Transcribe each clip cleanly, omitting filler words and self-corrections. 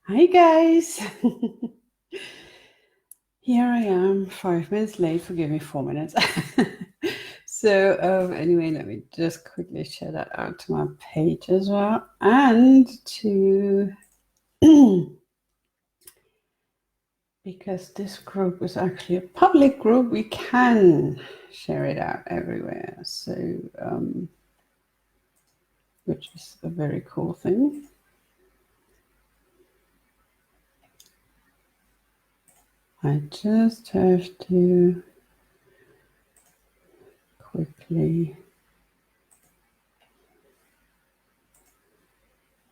Hi guys. Here I am, 5 minutes late. Forgive me, 4 minutes. So anyway, let me just quickly share that out to my page as well, and to because this group is actually a public group, we can share it out everywhere. So which is a very cool thing. I just have to quickly,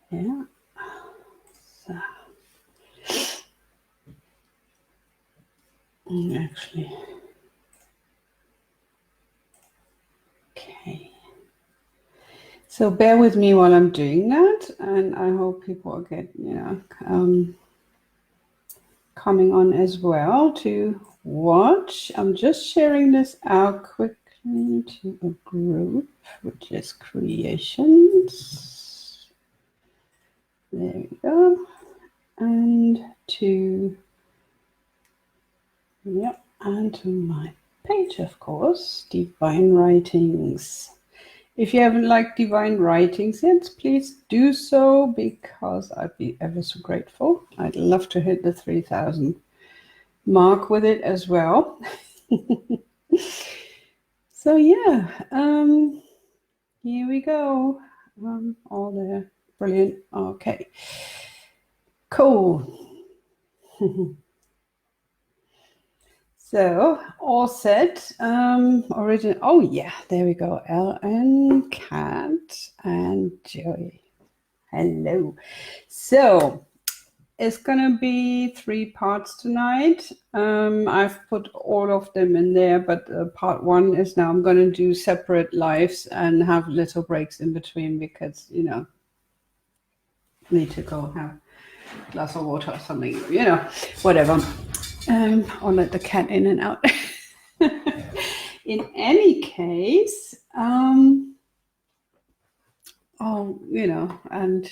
yeah. So actually, okay. So bear with me while I'm doing that, and I hope people get, coming on as well to watch. I'm just sharing this out quickly to a group, which is creations. There we go. And to, and to my page, of course, Divine Writings. If you haven't liked Divine Writings yet, please do so, because I'd be ever so grateful. I'd love to hit the 3,000 mark with it as well. So yeah, here we go. All there. Brilliant. Okay. Cool. So all set. Original. Oh yeah, there we go. Ellen, Kat, and Joy. Hello. So it's gonna be 3 parts tonight. I've put all of them in there, but part 1 is now I'm gonna do separate lives and have little breaks in between because need to go have a glass of water or something, whatever. Or let the cat in and out. In any case, and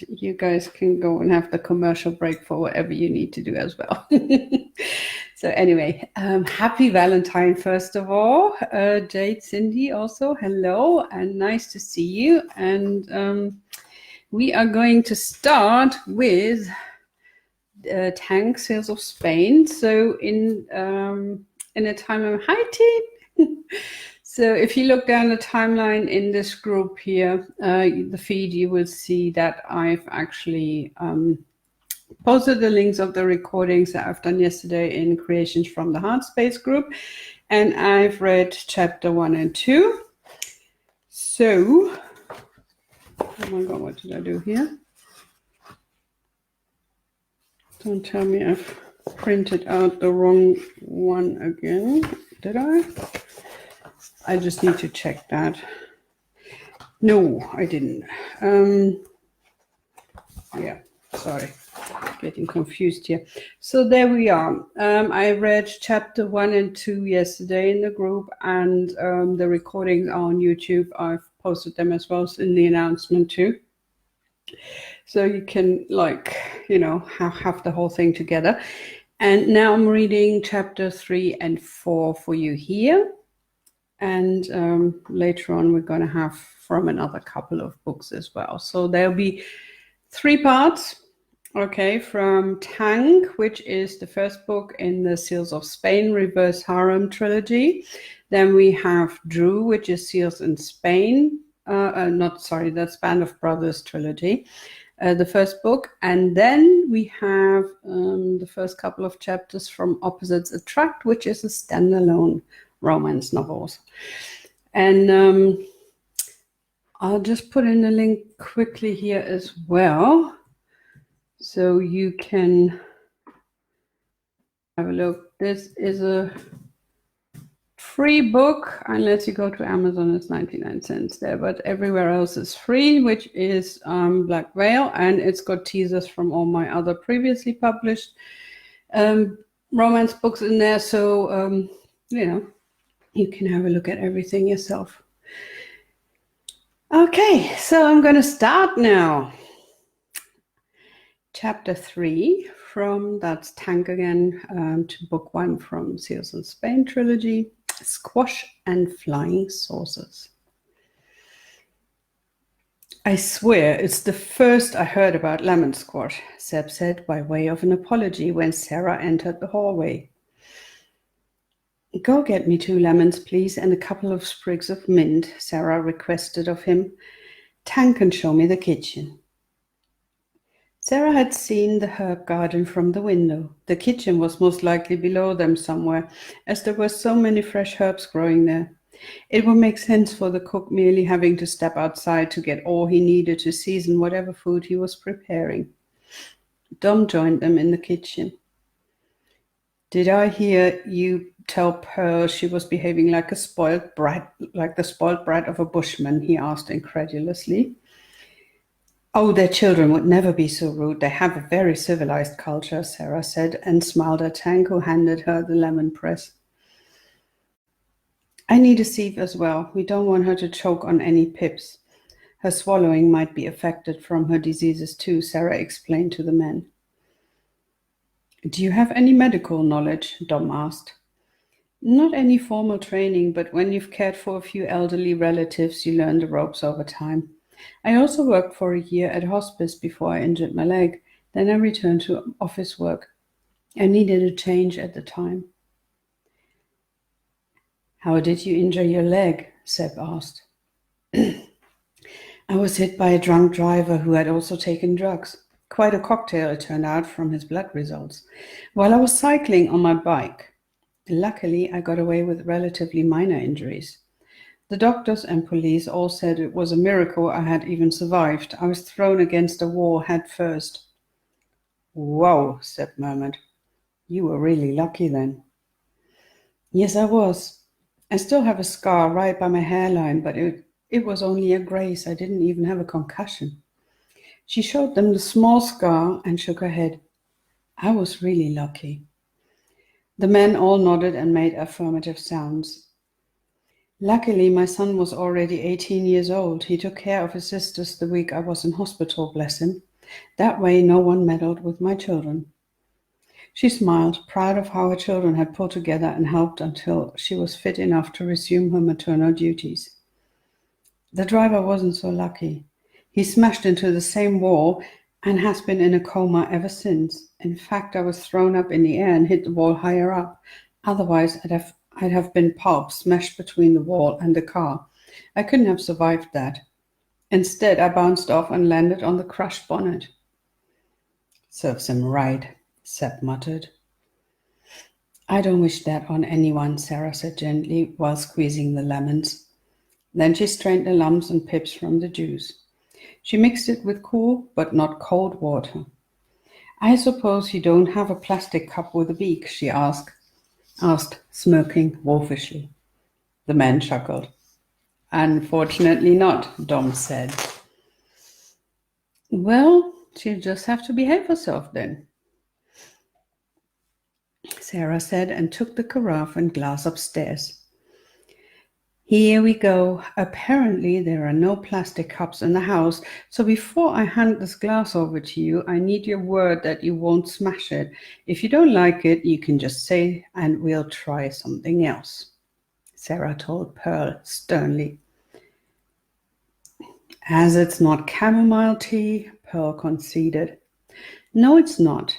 you guys can go and have the commercial break for whatever you need to do as well. So anyway, happy Valentine, first of all. Jade, Cindy also, hello, and nice to see you. And we are going to start with Tank Sales of Spain. So in a time of hi team. So if you look down the timeline in this group here, the feed, you will see that I've actually posted the links of the recordings that I've done yesterday in Creations from the Heart Space group. And I've read chapter 1 and 2. So, oh my God, what did I do here? Don't tell me I've printed out the wrong one again. Did I? I just need to check that. No, I didn't. Yeah, sorry, getting confused here. So there we are. I read chapter 1 and 2 yesterday in the group, and the recordings are on YouTube. I've posted them as well in the announcement too. So you can have the whole thing together. And now I'm reading chapter 3 and 4 for you here. And later on, we're going to have from another couple of books as well. So there'll be 3 parts, okay, from Tank, which is the first book in the Seals of Spain Reverse Harem trilogy. Then we have Drew, which is Seals in Spain. That's Band of Brothers trilogy, the first book. And then we have the first couple of chapters from Opposites Attract, which is a standalone romance novels. And I'll just put in the link quickly here as well, so you can have a look. This is a free book, unless you go to Amazon, it's 99 cents there, but everywhere else is free, which is Black Veil, and it's got teasers from all my other previously published romance books in there, so you can have a look at everything yourself. Okay, so I'm going to start now. Chapter 3 from That's Tank Again to Book 1 from Seals in Spain trilogy, Squash and Flying Saucers. I swear it's the first I heard about lemon squash, Seb said by way of an apology when Sarah entered the hallway. Go get me 2 lemons, please, and a couple of sprigs of mint, Sarah requested of him. Tank can show me the kitchen. Sarah had seen the herb garden from the window. The kitchen was most likely below them somewhere, as there were so many fresh herbs growing there. It would make sense for the cook merely having to step outside to get all he needed to season whatever food he was preparing. Dom joined them in the kitchen. Did I hear you tell Pearl she was behaving like a spoiled brat, like the spoiled brat of a bushman? He asked incredulously. Oh, their children would never be so rude. They have a very civilized culture, Sarah said, and smiled at Tank, who handed her the lemon press. I need a sieve as well. We don't want her to choke on any pips. Her swallowing might be affected from her diseases too, Sarah explained to the men. Do you have any medical knowledge? Dom asked. Not any formal training, but when you've cared for a few elderly relatives, you learn the ropes over time. I also worked for a year at hospice before I injured my leg. Then I returned to office work. I needed a change at the time. How did you injure your leg? Seb asked. I was hit by a drunk driver who had also taken drugs. Quite a cocktail, it turned out, from his blood results. While I was cycling on my bike. Luckily, I got away with relatively minor injuries. The doctors and police all said it was a miracle I had even survived. I was thrown against a wall head first. Whoa, Seb murmured. You were really lucky then. Yes, I was. I still have a scar right by my hairline, but it was only a graze. I didn't even have a concussion. She showed them the small scar and shook her head. I was really lucky. The men all nodded and made affirmative sounds. Luckily, my son was already 18 years old. He took care of his sisters the week I was in hospital, bless him. That way, no one meddled with my children. She smiled, proud of how her children had pulled together and helped until she was fit enough to resume her maternal duties. The driver wasn't so lucky. He smashed into the same wall and has been in a coma ever since. In fact, I was thrown up in the air and hit the wall higher up. Otherwise, I'd have been pulp smashed between the wall and the car. I couldn't have survived that. Instead, I bounced off and landed on the crushed bonnet. Serves him right, Seb muttered. I don't wish that on anyone, Sarah said gently while squeezing the lemons. Then she strained the lumps and pips from the juice. She mixed it with cool but not cold water. I suppose you don't have a plastic cup with a beak, she asked, smirking wolfishly. The man chuckled. Unfortunately not, Dom said. Well, she'll just have to behave herself then, Sarah said and took the carafe and glass upstairs. Here we go. Apparently there are no plastic cups in the house, so before I hand this glass over to you, I need your word that you won't smash it. If you don't like it, you can just say and we'll try something else, Sarah told Pearl sternly. As it's not chamomile tea, Pearl conceded. No, it's not.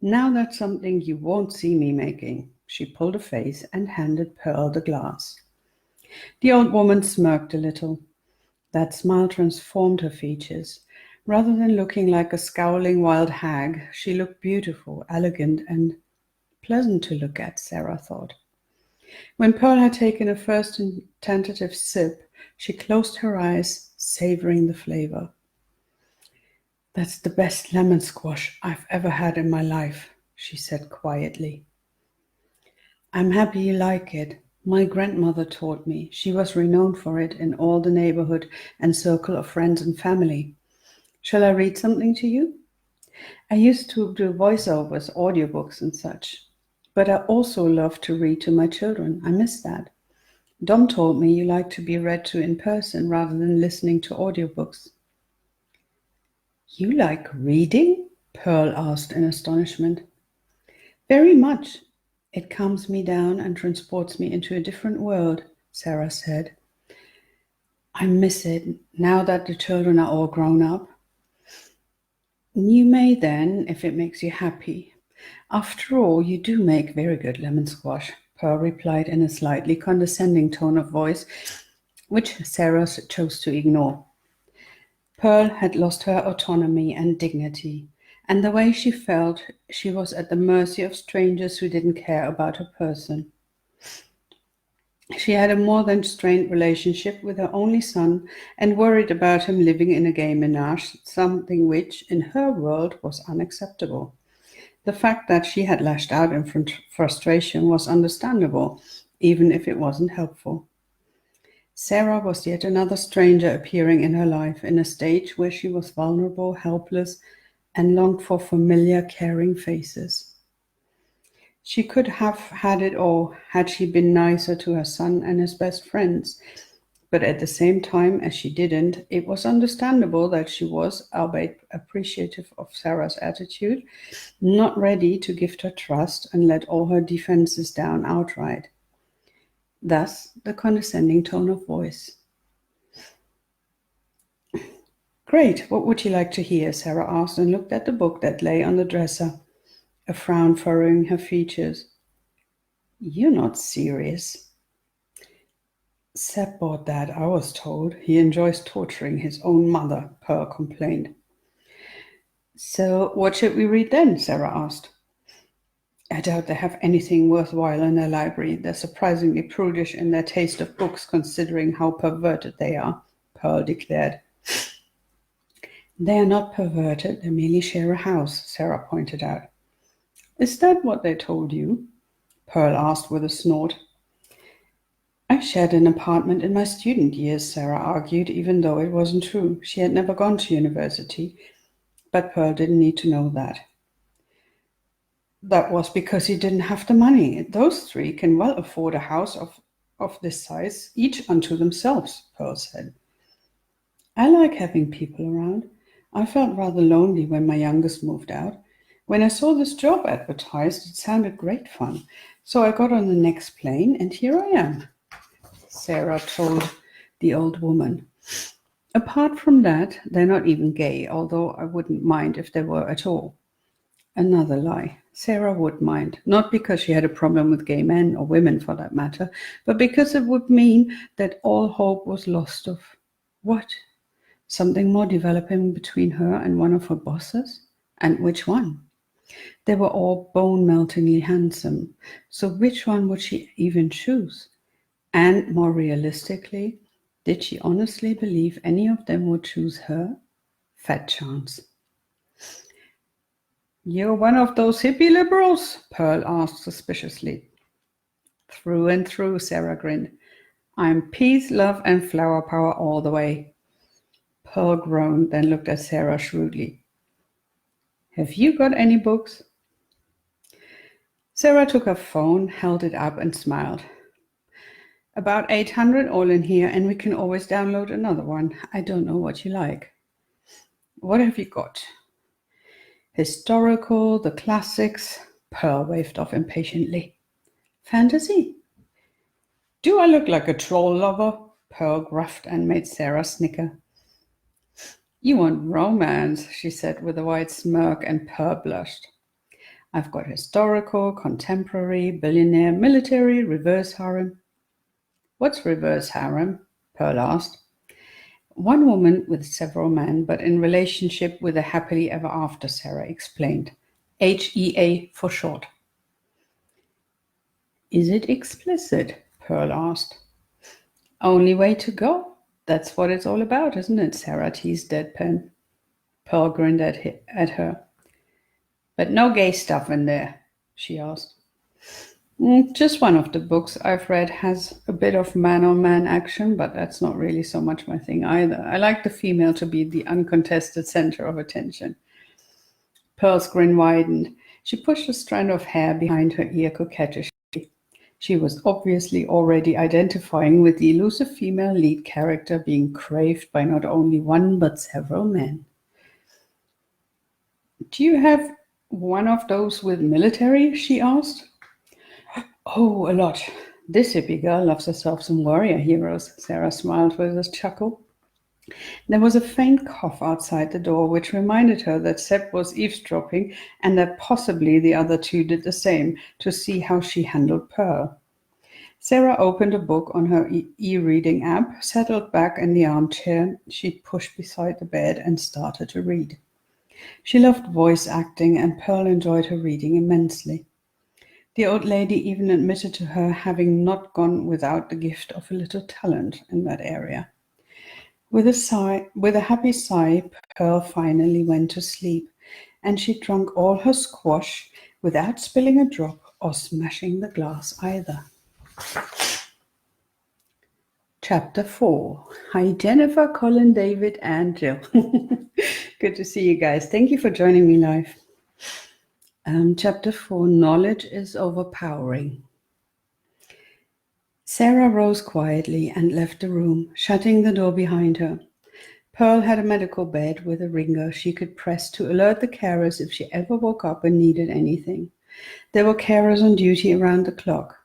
Now that's something you won't see me making. She pulled a face and handed Pearl the glass. The old woman smirked a little. That smile transformed her features. Rather than looking like a scowling wild hag, she looked beautiful, elegant, and pleasant to look at, Sarah thought. When Pearl had taken a first tentative sip, she closed her eyes, savoring the flavor. That's the best lemon squash I've ever had in my life, she said quietly. I'm happy you like it. My grandmother taught me. She was renowned for it in all the neighborhood and circle of friends and family. Shall I read something to you? I used to do voiceovers, audiobooks and such. But I also love to read to my children. I miss that. Dom told me you like to be read to in person rather than listening to audiobooks. You like reading? Pearl asked in astonishment. Very much. It calms me down and transports me into a different world, Sarah said. I miss it now that the children are all grown up. You may then, if it makes you happy. After all, you do make very good lemon squash, Pearl replied in a slightly condescending tone of voice, which Sarah chose to ignore. Pearl had lost her autonomy and dignity, and the way she felt, she was at the mercy of strangers who didn't care about her person. She had a more than strained relationship with her only son and worried about him living in a gay menage, something which, in her world, was unacceptable. The fact that she had lashed out in frustration was understandable, even if it wasn't helpful. Sarah was yet another stranger appearing in her life in a stage where she was vulnerable, helpless, and longed for familiar, caring faces. She could have had it all had she been nicer to her son and his best friends, but at the same time, as she didn't, it was understandable that she was, albeit appreciative of Sarah's attitude, not ready to gift her trust and let all her defenses down outright. Thus, the condescending tone of voice. Great, what would you like to hear? Sarah asked and looked at the book that lay on the dresser, a frown furrowing her features. You're not serious. Seb bought that, I was told. He enjoys torturing his own mother, Pearl complained. So what should we read then? Sarah asked. I doubt they have anything worthwhile in their library. They're surprisingly prudish in their taste of books, considering how perverted they are, Pearl declared. They are not perverted, they merely share a house, Sarah pointed out. Is that what they told you? Pearl asked with a snort. I shared an apartment in my student years, Sarah argued, even though it wasn't true. She had never gone to university, but Pearl didn't need to know that. That was because he didn't have the money. Those three can well afford a house of this size, each unto themselves, Pearl said. I like having people around. I felt rather lonely when my youngest moved out. When I saw this job advertised, it sounded great fun. So I got on the next plane, and here I am, Sarah told the old woman. Apart from that, they're not even gay, although I wouldn't mind if they were at all. Another lie. Sarah would mind, not because she had a problem with gay men, or women for that matter, but because it would mean that all hope was lost of what? Something more developing between her and one of her bosses? And which one? They were all bone-meltingly handsome, so which one would she even choose? And more realistically, did she honestly believe any of them would choose her? Fat chance. You're one of those hippie liberals? Pearl asked suspiciously. Through and through, Sarah grinned. I'm peace, love, and flower power all the way. Pearl groaned, then looked at Sarah shrewdly. Have you got any books? Sarah took her phone, held it up, and smiled. About 800 all in here, and we can always download another one. I don't know what you like. What have you got? Historical, the classics. Pearl waved off impatiently. Fantasy? Do I look like a troll lover? Pearl gruffed and made Sarah snicker. You want romance, she said with a wide smirk, and Pearl blushed. I've got historical, contemporary, billionaire, military, reverse harem. What's reverse harem? Pearl asked. One woman with several men, but in relationship with a happily ever after, Sarah explained. HEA for short. Is it explicit? Pearl asked. Only way to go. That's what it's all about, isn't it? Sarah teased deadpan. Pearl grinned at her. But no gay stuff in there, she asked. Just one of the books I've read has a bit of man-on-man action, but that's not really so much my thing either. I like the female to be the uncontested center of attention. Pearl's grin widened. She pushed a strand of hair behind her ear coquettishly. She was obviously already identifying with the elusive female lead character being craved by not only one but several men. Do you have one of those with military? She asked. Oh, a lot. This hippie girl loves herself some warrior heroes, Sarah smiled with a chuckle. There was a faint cough outside the door, which reminded her that Seb was eavesdropping and that possibly the other two did the same to see how she handled Pearl. Sarah opened a book on her e-reading app, settled back in the armchair she'd pushed beside the bed, and started to read. She loved voice acting, and Pearl enjoyed her reading immensely. The old lady even admitted to her having not gone without the gift of a little talent in that area. With a happy sigh, Pearl finally went to sleep, and she drank all her squash without spilling a drop or smashing the glass either. Chapter 4. Hi, Jennifer, Colin, David, and Jill. Good to see you guys. Thank you for joining me live. Chapter 4. Knowledge is overpowering. Sarah rose quietly and left the room, shutting the door behind her. Pearl had a medical bed with a ringer she could press to alert the carers if she ever woke up and needed anything. There were carers on duty around the clock.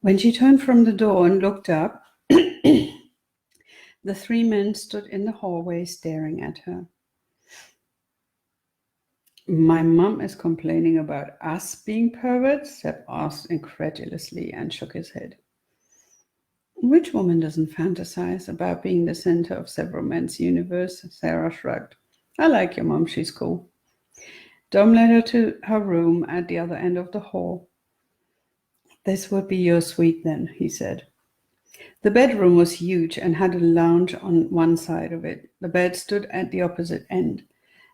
When she turned from the door and looked up, the three men stood in the hallway staring at her. My mum is complaining about us being perverts? Seb asked incredulously and shook his head. Which woman doesn't fantasize about being the center of several men's universe? Sarah shrugged. I like your mum, she's cool. Dom led her to her room at the other end of the hall. This would be your suite then, he said. The bedroom was huge and had a lounge on one side of it. The bed stood at the opposite end.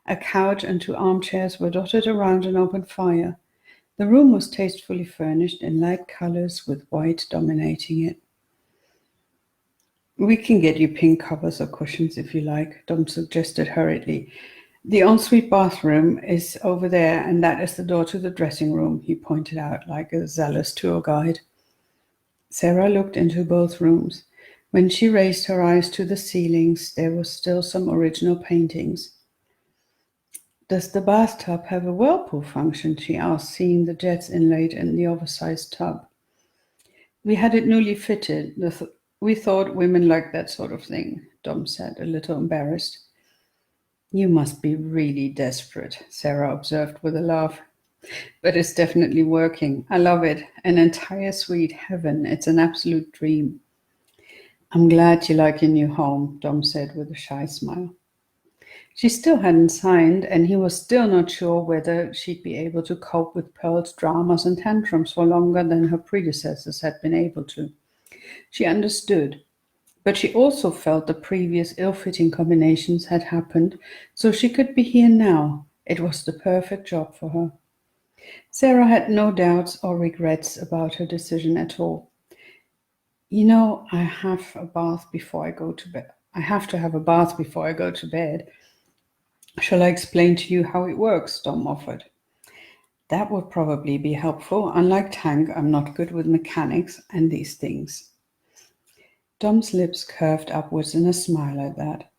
A couch and two armchairs were dotted around an open fire. The room was tastefully furnished in light colors with white dominating it. We can get you pink covers or cushions if you like, Dom suggested hurriedly. The ensuite bathroom is over there, and that is the door to the dressing room, he pointed out like a zealous tour guide. Sarah looked into both rooms. When she raised her eyes to the ceilings, there were still some original paintings. Does the bathtub have a whirlpool function? She asked, seeing the jets inlaid in the oversized tub. We had it newly fitted. We thought women liked that sort of thing, Dom said, a little embarrassed. You must be really desperate, Sarah observed with a laugh. But it's definitely working. I love it. An entire suite, heaven. It's an absolute dream. I'm glad you like your new home, Dom said with a shy smile. She still hadn't signed, and he was still not sure whether she'd be able to cope with Pearl's dramas and tantrums for longer than her predecessors had been able to. She understood, but she also felt the previous ill-fitting combinations had happened, so she could be here now. It was the perfect job for her. Sarah had no doubts or regrets about her decision at all. You know, I have to have a bath before I go to bed. Shall I explain to you how it works? Dom offered. That would probably be helpful. Unlike Tank, I'm not good with mechanics and these things. Dom's lips curved upwards in a smile at that.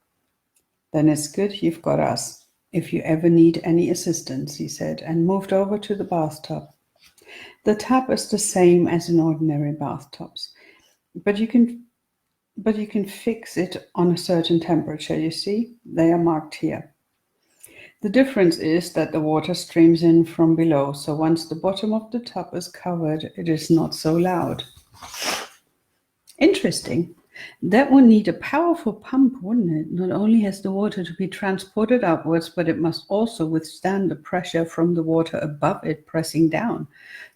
Then it's good you've got us, if you ever need any assistance, he said, and moved over to the bathtub. The tap is the same as in ordinary bathtubs, but you can fix it on a certain temperature, you see? They are marked here. The difference is that the water streams in from below, so once the bottom of the tub is covered, it is not so loud. Interesting. That would need a powerful pump, wouldn't it? Not only has the water to be transported upwards, but it must also withstand the pressure from the water above it pressing down.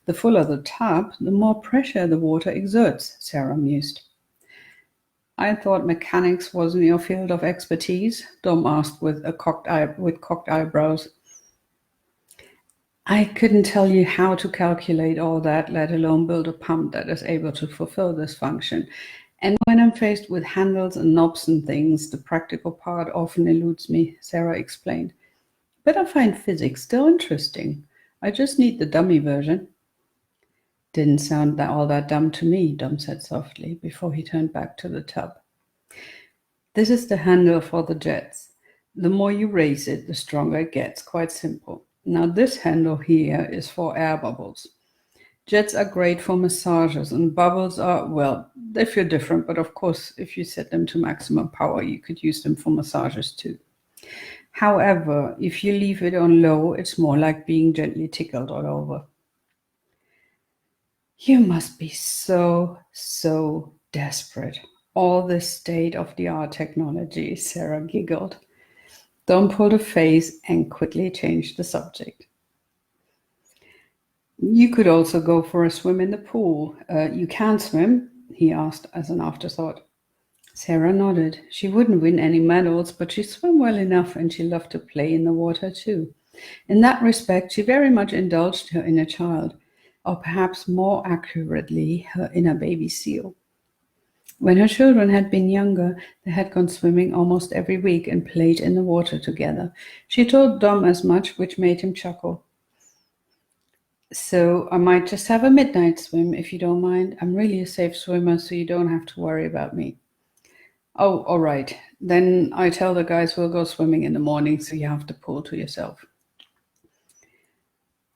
The fuller the tub, the more pressure the water exerts, Sarah mused. I thought mechanics wasn't your field of expertise, Dom asked with cocked eyebrows. I couldn't tell you how to calculate all that, let alone build a pump that is able to fulfill this function. And when I'm faced with handles and knobs and things, the practical part often eludes me, Sarah explained. But I find physics still interesting. I just need the dummy version. Didn't sound all that dumb to me, Dom said softly, before he turned back to the tub. This is the handle for the jets. The more you raise it, the stronger it gets. Quite simple. Now this handle here is for air bubbles. Jets are great for massages, and bubbles are, well, they feel different, but of course, if you set them to maximum power, you could use them for massages too. However, if you leave it on low, it's more like being gently tickled all over. You must be so desperate. All this state-of-the-art technology, Sarah giggled. Dom pulled a face and quickly changed the subject. You could also go for a swim in the pool. You can swim? He asked as an afterthought. Sarah nodded. She wouldn't win any medals, but she swam well enough and she loved to play in the water too. In that respect, she very much indulged her inner child, or perhaps more accurately, her inner baby seal. When her children had been younger, they had gone swimming almost every week and played in the water together. She told Dom as much, which made him chuckle. So I might just have a midnight swim, if you don't mind. I'm really a safe swimmer, so you don't have to worry about me. Oh, all right. Then I tell the guys we'll go swimming in the morning, so you have the pool to yourself.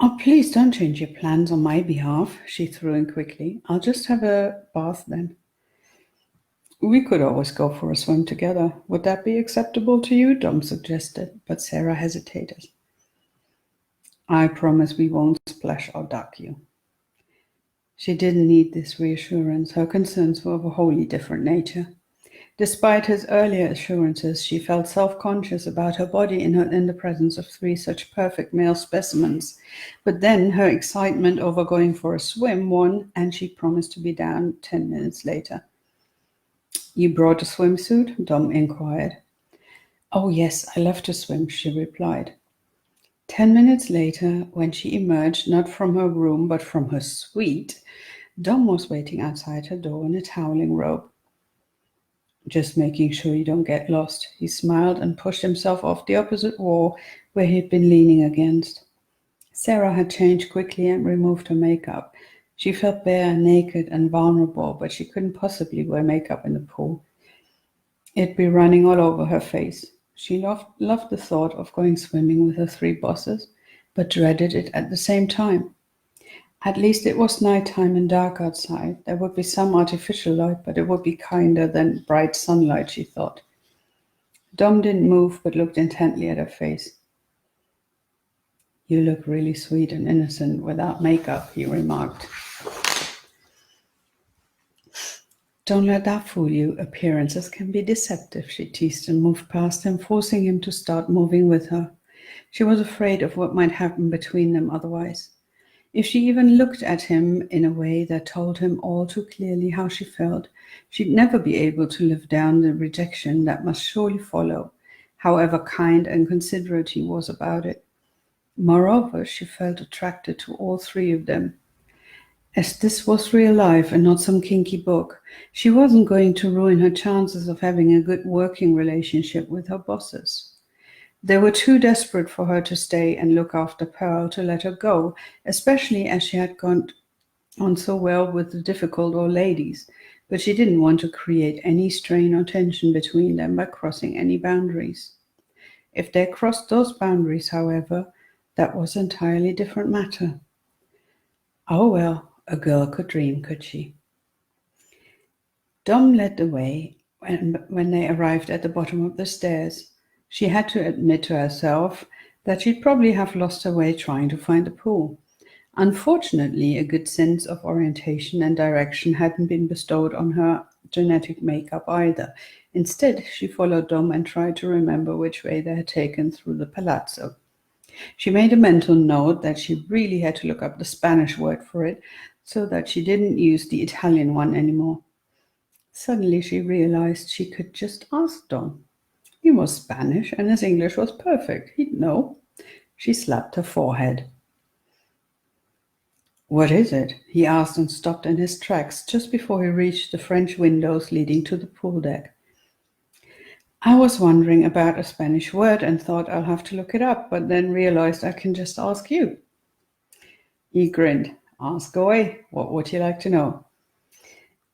Oh, please don't change your plans on my behalf, she threw in quickly. I'll just have a bath then. We could always go for a swim together. Would that be acceptable to you? Dom suggested, but Sarah hesitated. I promise we won't splash or duck you. She didn't need this reassurance. Her concerns were of a wholly different nature. Despite his earlier assurances, she felt self-conscious about her body in the presence of 3 such perfect male specimens. But then her excitement over going for a swim won, and she promised to be down 10 minutes later. You brought a swimsuit? Dom inquired. Oh yes, I love to swim, she replied. 10 minutes later, when she emerged not from her room but from her suite, Dom was waiting outside her door in a toweling robe. Just making sure you don't get lost, he smiled and pushed himself off the opposite wall where he had been leaning against. Sarah had changed quickly and removed her makeup. She felt bare, naked, and vulnerable, but she couldn't possibly wear makeup in the pool. It'd be running all over her face. She loved the thought of going swimming with her 3 bosses, but dreaded it at the same time. At least it was nighttime and dark outside. There would be some artificial light, but it would be kinder than bright sunlight, she thought. Dom didn't move, but looked intently at her face. You look really sweet and innocent without makeup, he remarked. Don't let that fool you. Appearances can be deceptive, she teased and moved past him, forcing him to start moving with her. She was afraid of what might happen between them otherwise. If she even looked at him in a way that told him all too clearly how she felt, she'd never be able to live down the rejection that must surely follow, however kind and considerate he was about it. Moreover, she felt attracted to all 3 of them. As this was real life and not some kinky book, she wasn't going to ruin her chances of having a good working relationship with her bosses. They were too desperate for her to stay and look after Pearl to let her go, especially as she had gone on so well with the difficult old ladies, but she didn't want to create any strain or tension between them by crossing any boundaries. If they crossed those boundaries, however, that was an entirely different matter. Oh well, a girl could dream, could she? Dom led the way when they arrived at the bottom of the stairs. She had to admit to herself that she'd probably have lost her way trying to find the pool. Unfortunately, a good sense of orientation and direction hadn't been bestowed on her genetic makeup either. Instead, she followed Dom and tried to remember which way they had taken through the palazzo. She made a mental note that she really had to look up the Spanish word for it, so that she didn't use the Italian one anymore. Suddenly she realized she could just ask Dom. He was Spanish, and his English was perfect. He'd know. She slapped her forehead. What is it? He asked and stopped in his tracks just before he reached the French windows leading to the pool deck. I was wondering about a Spanish word and thought I'll have to look it up, but then realized I can just ask you. He grinned. Ask away. What would you like to know?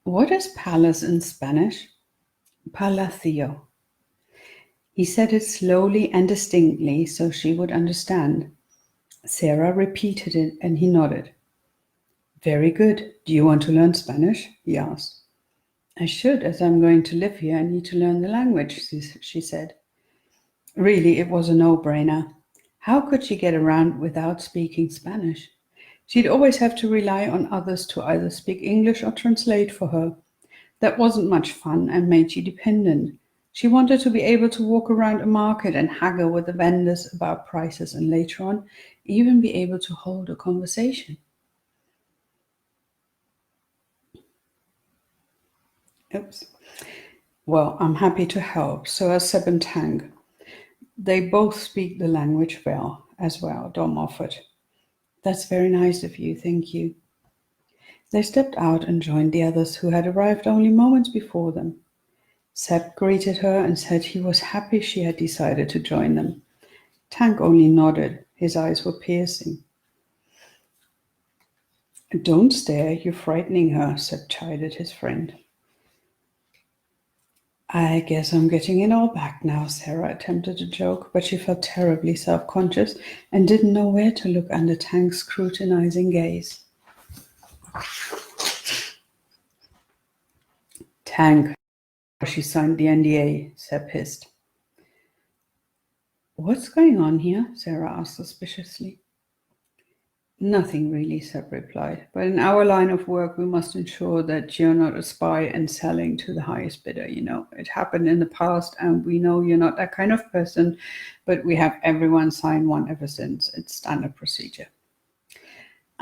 What is palace in Spanish? Palacio. He said it slowly and distinctly so she would understand. Sarah repeated it and he nodded. Very good. Do you want to learn Spanish? He asked. I should, as I'm going to live here and need to learn the language, she said. Really, it was a no-brainer. How could she get around without speaking Spanish? She'd always have to rely on others to either speak English or translate for her. That wasn't much fun and made you dependent. She wanted to be able to walk around a market and haggle with the vendors about prices and later on even be able to hold a conversation. Oops. Well, I'm happy to help. So are Seb and Tang. They both speak the language well, as well, Dom offered. That's very nice of you, thank you. They stepped out and joined the others who had arrived only moments before them. Seb greeted her and said he was happy she had decided to join them. Tang only nodded. His eyes were piercing. Don't stare, you're frightening her, Seb chided his friend. I guess I'm getting it all back now, Sarah attempted a joke, but she felt terribly self-conscious and didn't know where to look under Tang's scrutinizing gaze. Tang, she signed the NDA, Seb hissed. What's going on here? Sarah asked suspiciously. Nothing really, Seb replied. But in our line of work, we must ensure that you're not a spy and selling to the highest bidder. You know, it happened in the past and we know you're not that kind of person, but we have everyone sign one ever since. It's standard procedure.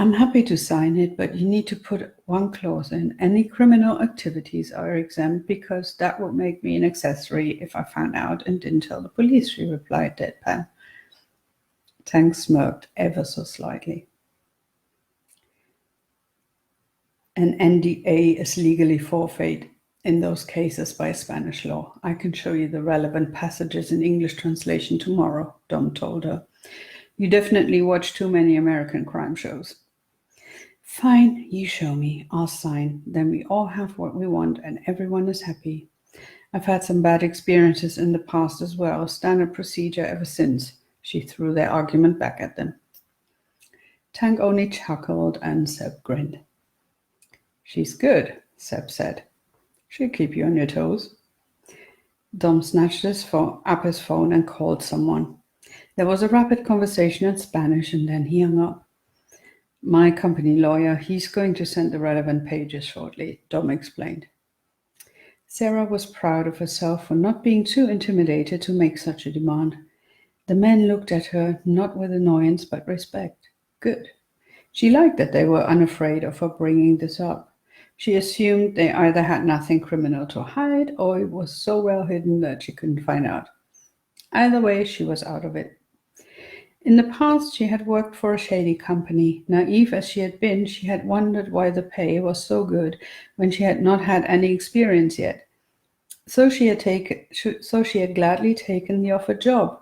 I'm happy to sign it, but you need to put one clause in. Any criminal activities are exempt because that would make me an accessory if I found out and didn't tell the police, she replied deadpan. Tang smirked ever so slightly. An NDA is legally forfeit in those cases by Spanish law. I can show you the relevant passages in English translation tomorrow, Dom told her. You definitely watch too many American crime shows. Fine, you show me. I'll sign. Then we all have what we want and everyone is happy. I've had some bad experiences in the past as well. Standard procedure ever since. She threw their argument back at them. Tang only chuckled and Seb grinned. She's good, Seb said. She'll keep you on your toes. Dom snatched up his phone and called someone. There was a rapid conversation in Spanish and then he hung up. My company lawyer, he's going to send the relevant pages shortly, Dom explained. Sarah was proud of herself for not being too intimidated to make such a demand. The men looked at her, not with annoyance but respect. Good. She liked that they were unafraid of her bringing this up. She assumed they either had nothing criminal to hide or it was so well hidden that she couldn't find out. Either way, she was out of it. In the past, she had worked for a shady company. Naive as she had been, she had wondered why the pay was so good when she had not had any experience yet. So she had gladly taken the offered job.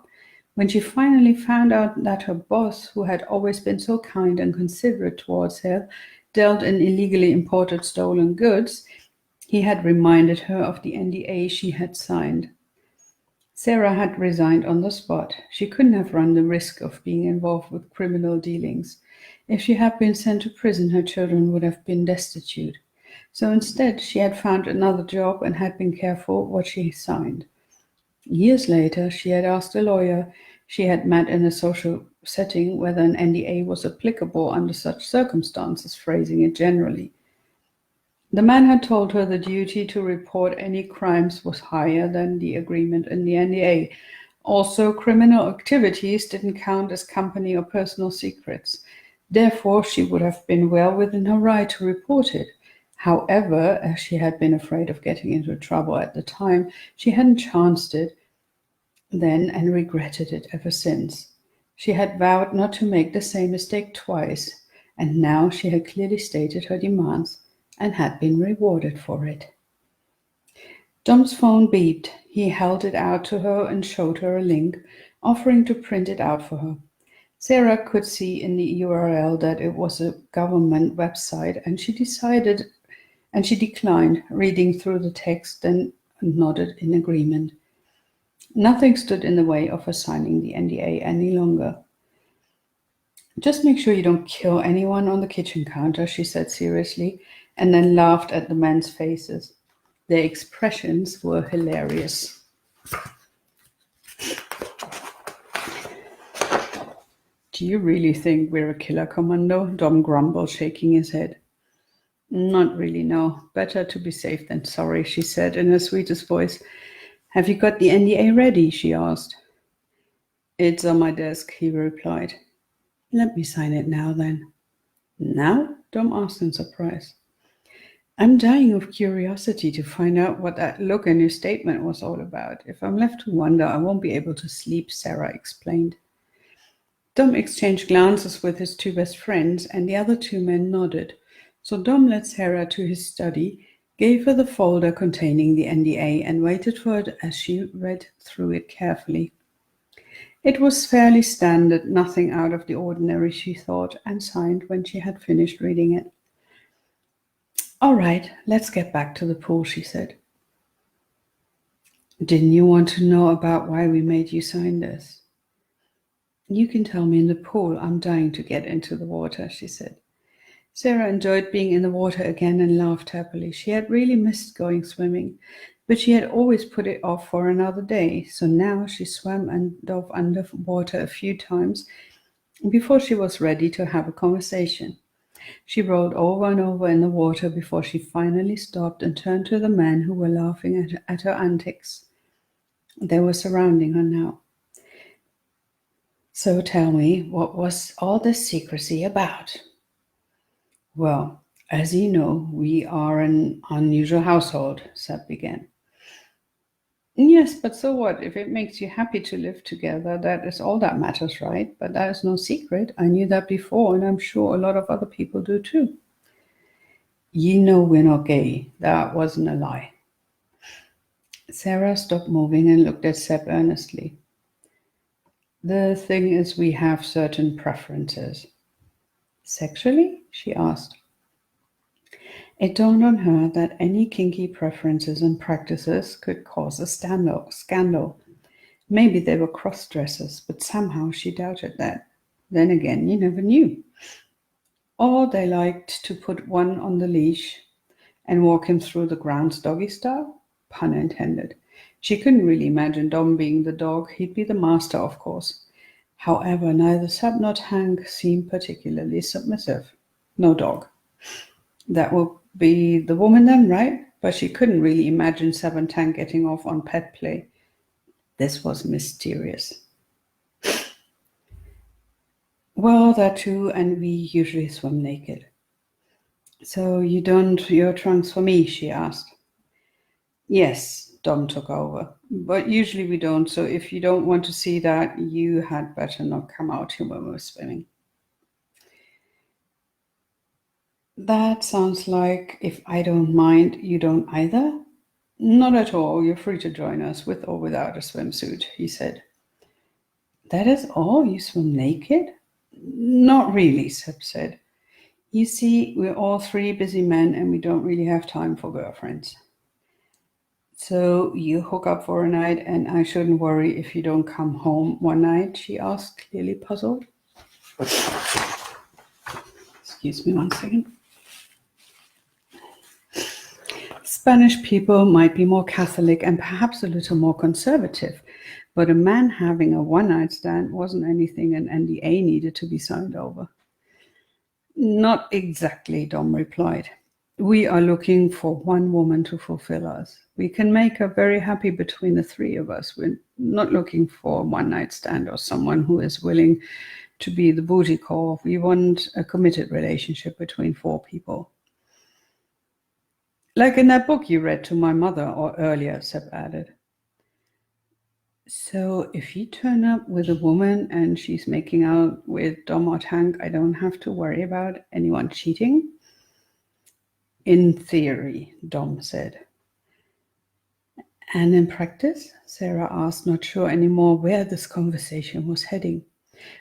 When she finally found out that her boss, who had always been so kind and considerate towards her, dealt in illegally imported stolen goods, he had reminded her of the NDA she had signed. Sarah had resigned on the spot. She couldn't have run the risk of being involved with criminal dealings. If she had been sent to prison, her children would have been destitute. So instead, she had found another job and had been careful what she signed. Years later, she had asked a lawyer she had met in a social setting whether an NDA was applicable under such circumstances, phrasing it generally. The man had told her the duty to report any crimes was higher than the agreement in the NDA. Also, criminal activities didn't count as company or personal secrets. Therefore, she would have been well within her right to report it. However, as she had been afraid of getting into trouble at the time, she hadn't chanced it then and regretted it ever since. She had vowed not to make the same mistake twice, and now she had clearly stated her demands and had been rewarded for it. Dom's phone beeped. He held it out to her and showed her a link, offering to print it out for her. Sarah could see in the URL that it was a government website, and she declined, reading through the text, then nodded in agreement. Nothing stood in the way of her signing the NDA any longer. Just make sure you don't kill anyone on the kitchen counter, she said seriously, and then laughed at the men's faces. Their expressions were hilarious. Do you really think we're a killer, Commando? Dom grumbled, shaking his head. Not really, no. Better to be safe than sorry, she said in her sweetest voice. Have you got the NDA ready? She asked. It's on my desk, he replied. Let me sign it now, then. Now? Dom asked in surprise. I'm dying of curiosity to find out what that look in your statement was all about. If I'm left to wonder, I won't be able to sleep, Sarah explained. Dom exchanged glances with his two best friends, and the other two men nodded. So Dom led Sarah to his study, gave her the folder containing the NDA, and waited for it as she read through it carefully. It was fairly standard, nothing out of the ordinary, she thought, and signed when she had finished reading it. All right, let's get back to the pool, she said. Didn't you want to know about why we made you sign this? You can tell me in the pool. I'm dying to get into the water, she said. Sarah enjoyed being in the water again and laughed happily. She had really missed going swimming, but she had always put it off for another day. So now she swam and dove under water a few times before she was ready to have a conversation. She rolled over and over in the water before she finally stopped and turned to the men who were laughing at her antics. They were surrounding her now. So tell me, what was all this secrecy about? Well, as you know, we are an unusual household, Seb began. Yes, but so what? If it makes you happy to live together, that is all that matters, right? But that is no secret. I knew that before, and I'm sure a lot of other people do too. You know we're not gay. That wasn't a lie. Sarah stopped moving and looked at Seb earnestly. The thing is, we have certain preferences. Sexually? She asked. It dawned on her that any kinky preferences and practices could cause a scandal. Maybe they were cross-dressers, but somehow she doubted that. Then again, you never knew. Or they liked to put one on the leash and walk him through the grounds doggy style? Pun intended. She couldn't really imagine Dom being the dog. He'd be the master, of course. However, neither Seb nor Tank seemed particularly submissive. No dog. That would be the woman then, right? But she couldn't really imagine Seb and Tank getting off on pet play. This was mysterious. Well, that too, and we usually swim naked. So you don't your trunks for me? She asked. Yes, Dom took over. But usually we don't, so if you don't want to see that, you had better not come out here when we're swimming. That sounds like, if I don't mind, you don't either? Not at all. You're free to join us, with or without a swimsuit, he said. That is all? You swim naked? Not really, Seb said. You see, we're all three busy men and we don't really have time for girlfriends. So you hook up for a night and I shouldn't worry if you don't come home one night, she asked, clearly puzzled. Excuse me 1 second. Spanish people might be more Catholic and perhaps a little more conservative, but a man having a one-night stand wasn't anything an NDA needed to be signed over. Not exactly, Dom replied. We are looking for one woman to fulfill us. We can make her very happy between the three of us. We're not looking for a one-night stand or someone who is willing to be the booty call. We want a committed relationship between four people. Like in that book you read to my mother or earlier, Seb added. So if you turn up with a woman and she's making out with Dom or Tank, I don't have to worry about anyone cheating? In theory, Dom said. And in practice? Sarah asked, not sure anymore where this conversation was heading.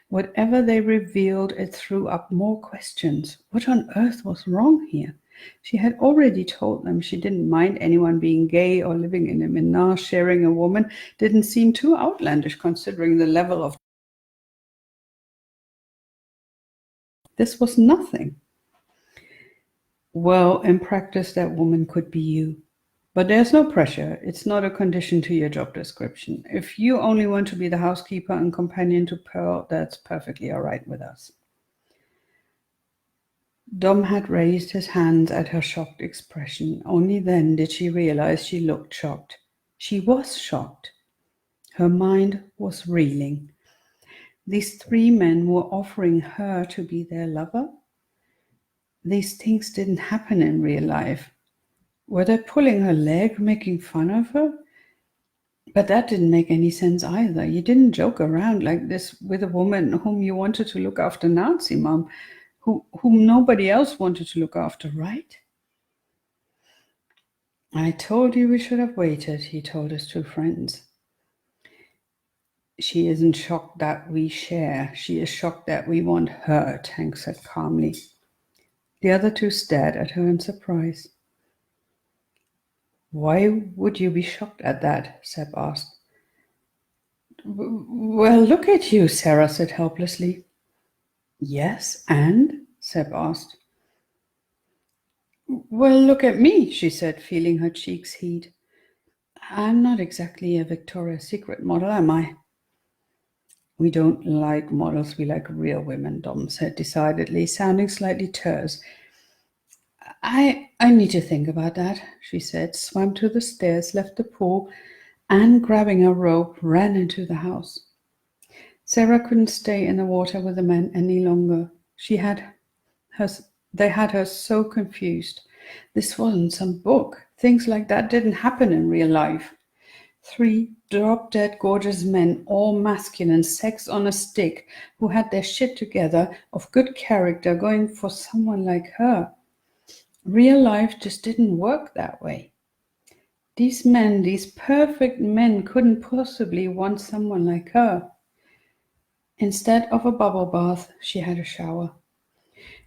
Whatever they revealed, it threw up more questions. What on earth was wrong here? She had already told them she didn't mind anyone being gay or living in a menage. Sharing a woman didn't seem too outlandish considering the level of... This was nothing. Well, in practice, that woman could be you. But there's no pressure. It's not a condition to your job description. If you only want to be the housekeeper and companion to Pearl, that's perfectly all right with us. Dom had raised his hands at her shocked expression. Only then did she realize she looked shocked. She was shocked. Her mind was reeling. These 3 men were offering her to be their lover? These things didn't happen in real life. Were they pulling her leg, making fun of her? But that didn't make any sense either. You didn't joke around like this with a woman whom you wanted to look after, Nazi mom, whom nobody else wanted to look after, right? I told you we should have waited, he told his 2 friends. She isn't shocked that we share. She is shocked that we want her, Tank said calmly. The other 2 stared at her in surprise. Why would you be shocked at that? Seb asked. Well, look at you, Sarah said helplessly. Yes, and? Seb asked. Well, look at me, she said, feeling her cheeks heat. I'm not exactly a Victoria's Secret model, am I? We don't like models, we like real women, Dom said decidedly, sounding slightly terse. I need to think about that, she said, swam to the stairs, left the pool, and grabbing a rope, ran into the house. Sarah couldn't stay in the water with the men any longer. They had her so confused. This wasn't some book. Things like that didn't happen in real life. 3 drop-dead gorgeous men, all masculine, sex on a stick, who had their shit together, of good character, going for someone like her. Real life just didn't work that way. These men, these perfect men, couldn't possibly want someone like her. Instead of a bubble bath, she had a shower.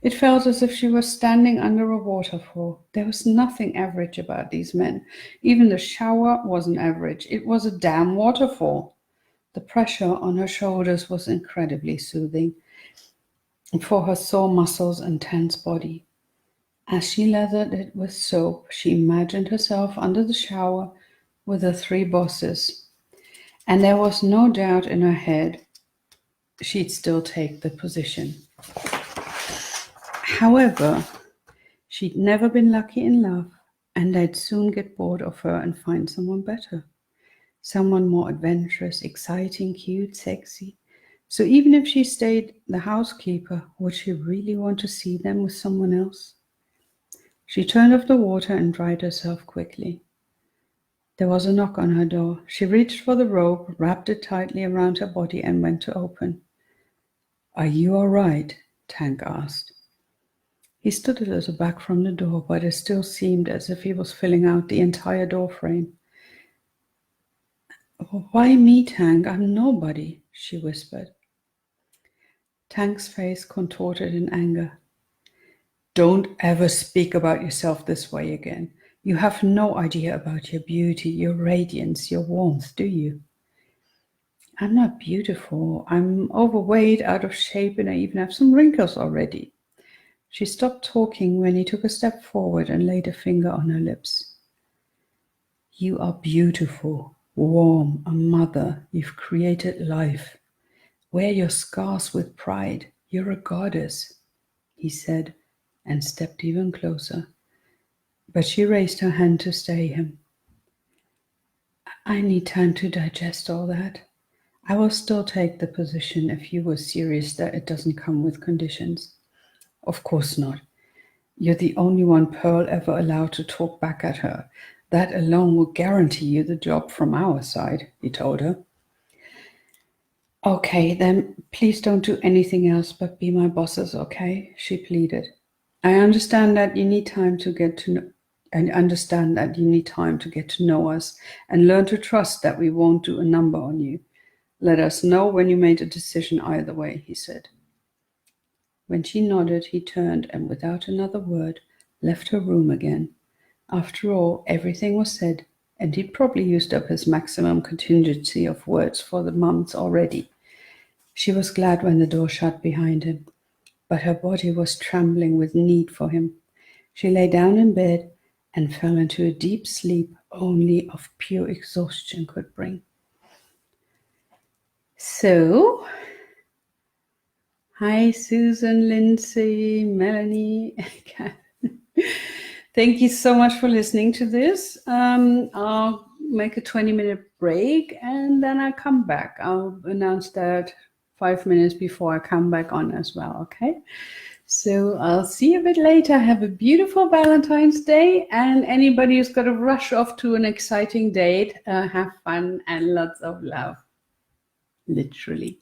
It felt as if she was standing under a waterfall. There was nothing average about these men. Even the shower wasn't average. It was a damn waterfall. The pressure on her shoulders was incredibly soothing for her sore muscles and tense body. As she lathered it with soap, she imagined herself under the shower with her 3 bosses. And there was no doubt in her head she'd still take the position. However, she'd never been lucky in love, and they'd soon get bored of her and find someone better. Someone more adventurous, exciting, cute, sexy. So even if she stayed the housekeeper, would she really want to see them with someone else? She turned off the water and dried herself quickly. There was a knock on her door. She reached for the rope, wrapped it tightly around her body, and went to open. Are you all right? Tank asked. He stood a little back from the door, but it still seemed as if he was filling out the entire door frame. Why me, Tank? I'm nobody, she whispered. Tank's face contorted in anger. Don't ever speak about yourself this way again. You have no idea about your beauty, your radiance, your warmth, do you? I'm not beautiful. I'm overweight, out of shape, and I even have some wrinkles already. She stopped talking when he took a step forward and laid a finger on her lips. You are beautiful, warm, a mother. You've created life. Wear your scars with pride. You're a goddess, he said, and stepped even closer. But she raised her hand to stay him. I need time to digest all that. I will still take the position if you were serious that it doesn't come with conditions. Of course not. You're the only one Pearl ever allowed to talk back at her. That alone will guarantee you the job from our side, he told her. Okay, then please don't do anything else but be my bosses, okay? She pleaded. I understand that you need time to get to know us and learn to trust that we won't do a number on you. Let us know when you made a decision either way, he said. When she nodded, he turned and without another word left her room again. After all, everything was said, and he'd probably used up his maximum contingency of words for the month already. She was glad when the door shut behind him, but her body was trembling with need for him. She lay down in bed and fell into a deep sleep only of pure exhaustion could bring. So, hi Susan, Lindsay, Melanie. Thank you so much for listening to this. I'll make a 20-minute break and then I come back. I'll announce that 5 minutes before I come back on as well, okay? So I'll see you a bit later. Have a beautiful Valentine's Day, and anybody who's got to rush off to an exciting date, have fun and lots of love. Literally.